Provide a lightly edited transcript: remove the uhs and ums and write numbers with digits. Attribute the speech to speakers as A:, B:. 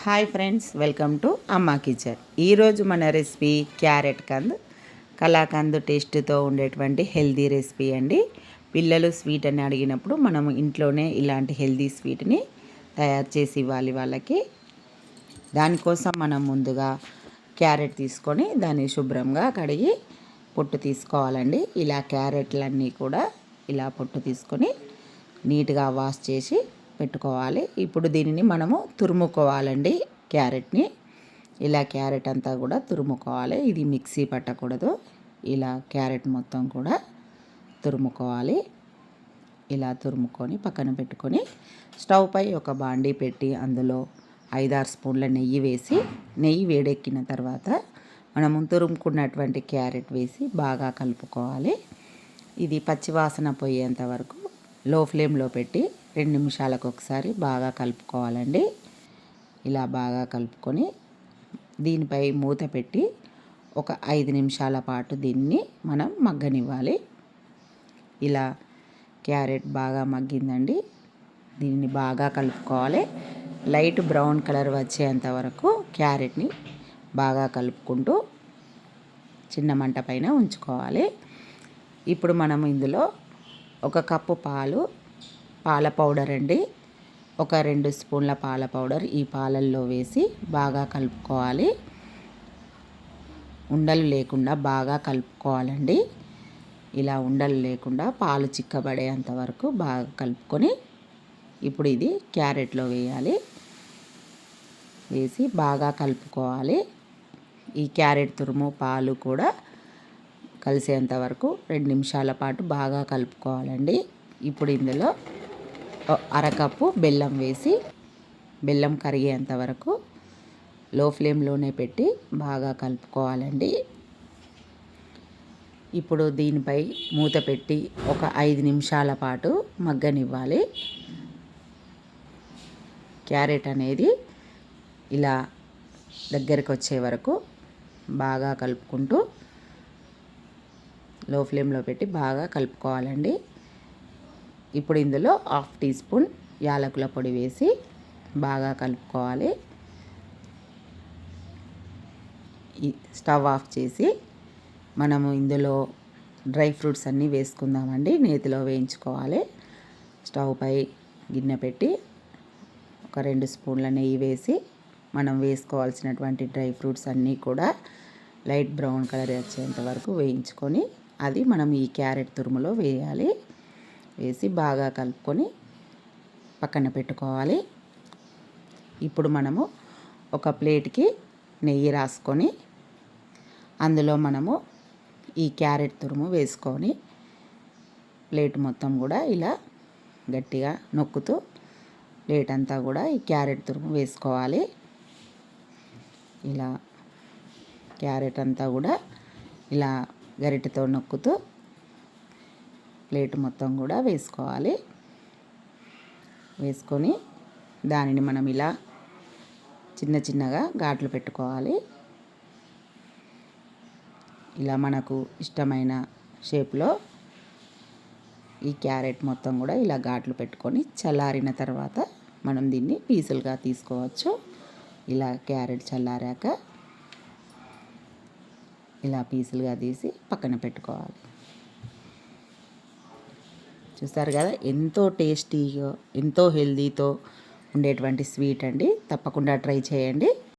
A: Hi friends, welcome to అమ్మా kitchen. ఈరోజు మన రెసిపీ క్యారెట్ కంద్, కలాకంద్ టేస్ట్తో ఉండేటువంటి హెల్దీ రెసిపీ అండి. పిల్లలు స్వీట్ అని అడిగినప్పుడు మనం ఇంట్లోనే ఇలాంటి హెల్దీ స్వీట్ని తయారు చేసి ఇవ్వాలి వాళ్ళకి. దానికోసం మనం ముందుగా క్యారెట్ తీసుకొని దాన్ని శుభ్రంగా కడిగి పొట్టు తీసుకోవాలండి. ఇలా క్యారెట్లన్నీ కూడా ఇలా పొట్టు తీసుకొని నీట్గా వాష్ చేసి పెట్టుకోవాలి. ఇప్పుడు దీనిని మనము తురుముకోవాలండి. క్యారెట్ని ఇలా క్యారెట్ అంతా కూడా తురుముకోవాలి. ఇది మిక్సీ పట్టకూడదు. ఇలా క్యారెట్ మొత్తం కూడా తురుముకోవాలి. ఇలా తురుముకొని పక్కన పెట్టుకొని స్టవ్ పై ఒక బాండీ పెట్టి అందులో 5-6 స్పూన్ల నెయ్యి వేసి, నెయ్యి వేడెక్కిన తర్వాత మనము తురుముకున్నటువంటి క్యారెట్ వేసి బాగా కలుపుకోవాలి. ఇది పచ్చివాసన పోయేంత వరకు లో ఫ్లేమ్లో పెట్టి 2 నిమిషాలకు ఒకసారి బాగా కలుపుకోవాలండి. ఇలా బాగా కలుపుకొని దీనిపై మూత పెట్టి ఒక 5 నిమిషాల పాటు దీన్ని మనం మగ్గనివ్వాలి. ఇలా క్యారెట్ బాగా మగ్గిందండి. దీన్ని బాగా కలుపుకోవాలి. లైట్ బ్రౌన్ కలర్ వచ్చేంత వరకు క్యారెట్ని బాగా కలుపుకుంటూ చిన్న మంట పైన ఉంచుకోవాలి. ఇప్పుడు మనం ఇందులో 1 కప్పు పాల పౌడర్ అండి, ఒక 2 స్పూన్ల పాల పౌడర్ ఈ పాలల్లో వేసి బాగా కలుపుకోవాలి. ఉండలు లేకుండా బాగా కలుపుకోవాలండి. ఇలా ఉండలు లేకుండా పాలు చిక్కబడేంత వరకు బాగా కలుపుకొని ఇప్పుడు ఇది క్యారెట్లో వేయాలి. వేసి బాగా కలుపుకోవాలి. ఈ క్యారెట్ తురుము పాలు కూడా కలిసేంత వరకు 2 నిమిషాల పాటు బాగా కలుపుకోవాలండి. ఇప్పుడు ఇందులో 1/2 కప్పు బెల్లం వేసి బెల్లం కరిగేంత వరకు లో ఫ్లేమ్లోనే పెట్టి బాగా కలుపుకోవాలండి. ఇప్పుడు దీనిపై మూత పెట్టి ఒక 5 నిమిషాల పాటు మగ్గనివ్వాలి. క్యారెట్ అనేది ఇలా దగ్గరికి వచ్చే వరకు బాగా కలుపుకుంటూ లో ఫ్లేమ్లో పెట్టి బాగా కలుపుకోవాలండి. ఇప్పుడు ఇందులో 1/2 టీ స్పూన్ యాలకుల పొడి వేసి బాగా కలుపుకోవాలి. స్టవ్ ఆఫ్ చేసి మనము ఇందులో డ్రై ఫ్రూట్స్ అన్నీ వేసుకుందామండి. నేతిలో వేయించుకోవాలి. స్టవ్ పై గిన్నె పెట్టి ఒక 2 స్పూన్ల నెయ్యి వేసి మనం వేసుకోవాల్సినటువంటి డ్రై ఫ్రూట్స్ అన్నీ కూడా లైట్ బ్రౌన్ కలర్ వచ్చేంత వరకు వేయించుకొని అది మనం ఈ క్యారెట్ తురుములో వేయాలి. వేసి బాగా కలుపుకొని పక్కన పెట్టుకోవాలి. ఇప్పుడు మనము ఒక ప్లేట్కి నెయ్యి రాసుకొని అందులో మనము ఈ క్యారెట్ తురుము వేసుకొని ప్లేట్ మొత్తం కూడా ఇలా గట్టిగా నొక్కుతూ ప్లేట్ అంతా కూడా ఈ క్యారెట్ తురుము వేసుకోవాలి. ఇలా క్యారెట్ అంతా కూడా ఇలా గరిటెతో నొక్కుతూ ప్లేట్ మొత్తం కూడా వేసుకోవాలి. వేసుకొని దానిని మనం ఇలా చిన్న చిన్నగా ఘాట్లు పెట్టుకోవాలి. ఇలా మనకు ఇష్టమైన షేప్లో ఈ క్యారెట్ మొత్తం కూడా ఇలా ఘాట్లు పెట్టుకొని చల్లారిన తర్వాత మనం దీన్ని పీసులుగా తీసుకోవచ్చు. ఇలా క్యారెట్ చల్లారాక ఇలా పీసులుగా తీసి పక్కన పెట్టుకోవాలి. చూస్తారు కదా, ఎంతో టేస్టీగా ఎంతో హెల్దీతో ఉండేటువంటి స్వీట్ అండి. తప్పకుండా ట్రై చేయండి.